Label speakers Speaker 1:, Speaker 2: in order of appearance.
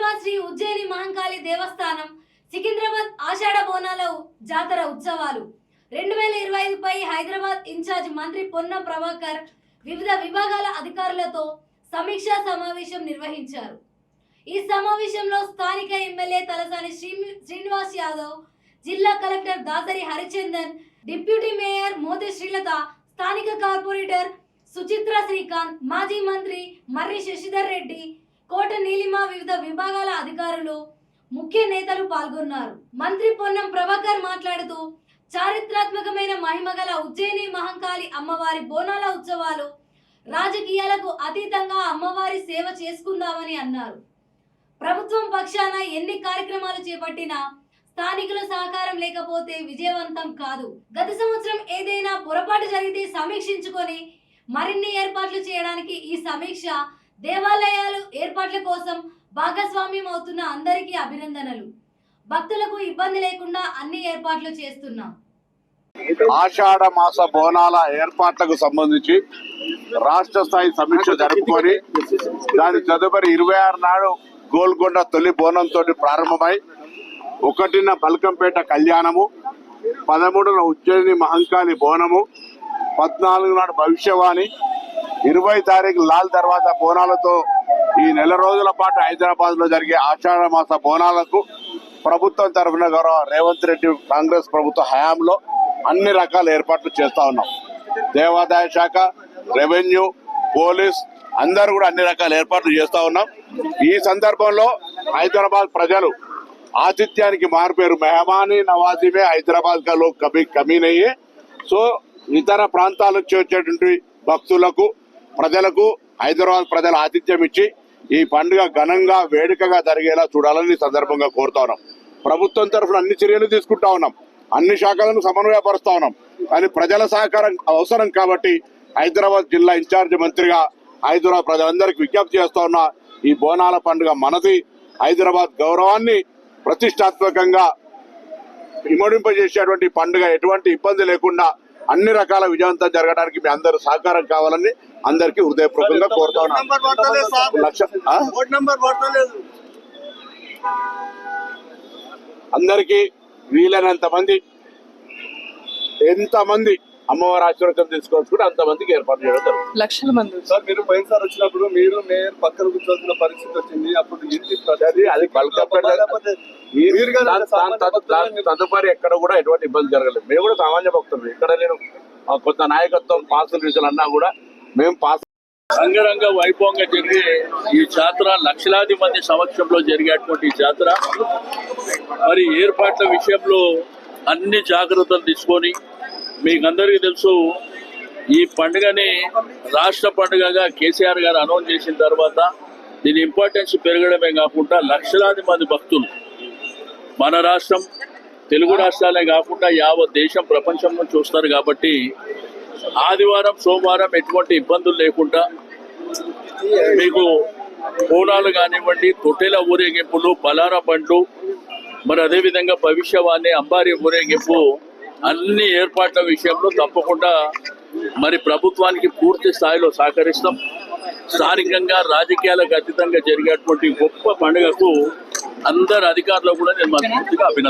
Speaker 1: హైదరాబాద్ శ్రీ ఉజ్జయిని మహంకాళి దేవస్థానం సికింద్రాబాద్ ఆషాఢ బోనాల జాతర ఉత్సవాలు 2025 పై హైదరాబాద్ ఇన్ఛార్జ్ మంత్రి పొన్నం ప్రభాకర్ వివిధ విభాగాల అధికారులతో సమీక్షా సమావేశం నిర్వహించారు. ఈ సమావేశంలో స్థానిక ఎమ్మెల్యే తలసాని శ్రీనివాస్ యాదవ్, జిల్లా collector Dasari Harichandan, deputy mayor Mothe Srilatha, స్థానిక కార్పొరేటర్ సుచిత్ర శ్రీకాంత్, మాజీ మంత్రి మర్రి శశిధర్ రెడ్డి, కోట నీలిమ, వివిధ విభాగాల అధికారులు, ముఖ్య నేతలు పాల్గొన్నారు. మంత్రి పొన్నం ప్రభాకర్ మాట్లాడుతూ చారిత్రాత్మకమైన మహిమగల ఉజ్జయిని మహంకాళి అమ్మవారి బోనాల ఉత్సవాలు రాజకీయాలకు అతీతంగా అమ్మవారి సేవ చేసుకుందామని అన్నారు. ప్రభుత్వం పక్షాన ఎన్ని కార్యక్రమాలు చేపట్టినా స్థానికుల సహకారం లేకపోతే విజయవంతం కాదు. గత సంవత్సరం ఏదైనా పొరపాటు జరిగితే సమీక్షించుకొని మరిన్ని ఏర్పాట్లు చేయడానికి ఈ సమీక్ష. దేవాలయాలు ఏర్పాట్ల కోసం భాగస్వామ్యం అవుతున్న అందరికీ అభినందనలు. భక్తులకు ఇబ్బంది లేకుండా అన్ని ఏర్పాట్లు చేస్తున్నాం.
Speaker 2: ఆషాఢ మాస బోనాల ఏర్పాట్లకు సంబంధించి రాష్ట్ర స్థాయి సమీక్ష జరుపుకొని దాని తదుపరి 26 నాడు గోల్కొండ తొలి బోనంతో ప్రారంభమై 1న బల్కంపేట కళ్యాణము, 13న ఉజ్జయిని మహంకాళి బోనము, 14 నాడు భవిష్యవాణి, 20 తారీఖు లాల్ దర్వాజా బోనాలతో ఈ నెల రోజుల పాటు హైదరాబాద్ లో జరిగే ఆషాఢ మాస బోనాలకు ప్రభుత్వం తరఫున గౌరవ రేవంత్ రెడ్డి కాంగ్రెస్ ప్రభుత్వ హయాంలో అన్ని రకాల ఏర్పాట్లు చేస్తా ఉన్నాం. దేవాదాయ శాఖ, రెవెన్యూ, పోలీస్ అందరూ కూడా అన్ని రకాల ఏర్పాట్లు చేస్తా ఉన్నాం. ఈ సందర్భంలో హైదరాబాద్ ప్రజలు ఆతిథ్యానికి మారిపోయారు. మెహమానీ నవాజీ మే హైదరాబాద్ కా లోగ్ కభీ కమీ నహీ హై. సో ఇతర ప్రాంతాల నుంచి వచ్చేటువంటి భక్తులకు, ప్రజలకు హైదరాబాద్ ప్రజలు ఆతిథ్యం ఇచ్చి ఈ పండుగ ఘనంగా వేడుకగా జరిగేలా చూడాలని ఈ సందర్భంగా కోరుతా ఉన్నాం. ప్రభుత్వం తరఫున అన్ని చర్యలు తీసుకుంటా ఉన్నాం, అన్ని శాఖలను సమన్వయపరుస్తా ఉన్నాం. కానీ ప్రజల సహకారం అవసరం కాబట్టి హైదరాబాద్ జిల్లా ఇన్ఛార్జ్ మంత్రిగా హైదరాబాద్ ప్రజలందరికీ విజ్ఞప్తి చేస్తా ఉన్నా. ఈ బోనాల పండుగ మనది. హైదరాబాద్ గౌరవాన్ని ప్రతిష్టాత్మకంగా ఇమడింపజేసేటువంటి పండుగ ఎటువంటి ఇబ్బంది లేకుండా అన్ని రకాల విజయవంతం జరగడానికి మీ అందరూ సహకారం కావాలని అందరికీ హృదయపూర్వకంగా కోరుతా ఉన్నాం. అందరికీ వీలైనంత మంది, ఎంతమంది అమ్మవారి ఆశీర్వాదం తీసుకోవచ్చు అంతమందికి ఏర్పాటు చేయడం జరుగుతుంది.
Speaker 3: లక్షల మంది.
Speaker 4: సార్, మీరు పోయినసారి వచ్చినప్పుడు మీరు మేయర్ పక్కన కూర్చోవాల్సిన పరిస్థితి వచ్చింది. అప్పుడు
Speaker 2: తదుపరి ఎక్కడ కూడా ఎటువంటి ఇబ్బంది జరగలేదు. మేము కూడా సామాన్య భక్తులు. ఇక్కడ నేను కొంత నాయకత్వం పాసులు రీజన్ అన్నా కూడా మేము పాస్
Speaker 5: రంగరంగ వైభవంగా జరిగే ఈ జాతర, లక్షలాది మంది సమక్షంలో జరిగేటువంటి ఈ జాతర మరి ఏర్పాట్ల విషయంలో అన్ని జాగ్రత్తలు తీసుకొని, మీకు అందరికీ తెలుసు ఈ పండుగని రాష్ట్ర పండుగగా కేసీఆర్ గారు అనౌన్స్ చేసిన తర్వాత దీని ఇంపార్టెన్స్ పెరగడమే కాకుండా లక్షలాది మంది భక్తులు మన రాష్ట్రం, తెలుగు రాష్ట్రాలే కాకుండా యావత్ దేశం, ప్రపంచం నుంచి వస్తారు. కాబట్టి ఆదివారం, సోమవారం ఎటువంటి ఇబ్బందులు లేకుండా మీకు బోనాలు కానివ్వండి, తొట్టెల ఊరేగింపులు, బలారా బండ్లు, మరి అదేవిధంగా భవిష్యవాణి, అంబారీ ఊరేగింపు అన్ని ఏర్పాట్ల విషయంలో తప్పకుండా మరి ప్రభుత్వానికి పూర్తి స్థాయిలో సహకరిస్తాం. స్థానికంగా రాజకీయాలకు అతీతంగా జరిగేటువంటి గొప్ప పండుగకు అందరు అధికారులు కూడా నేను మనస్ఫూర్తిగా అభినందిస్తున్నాను.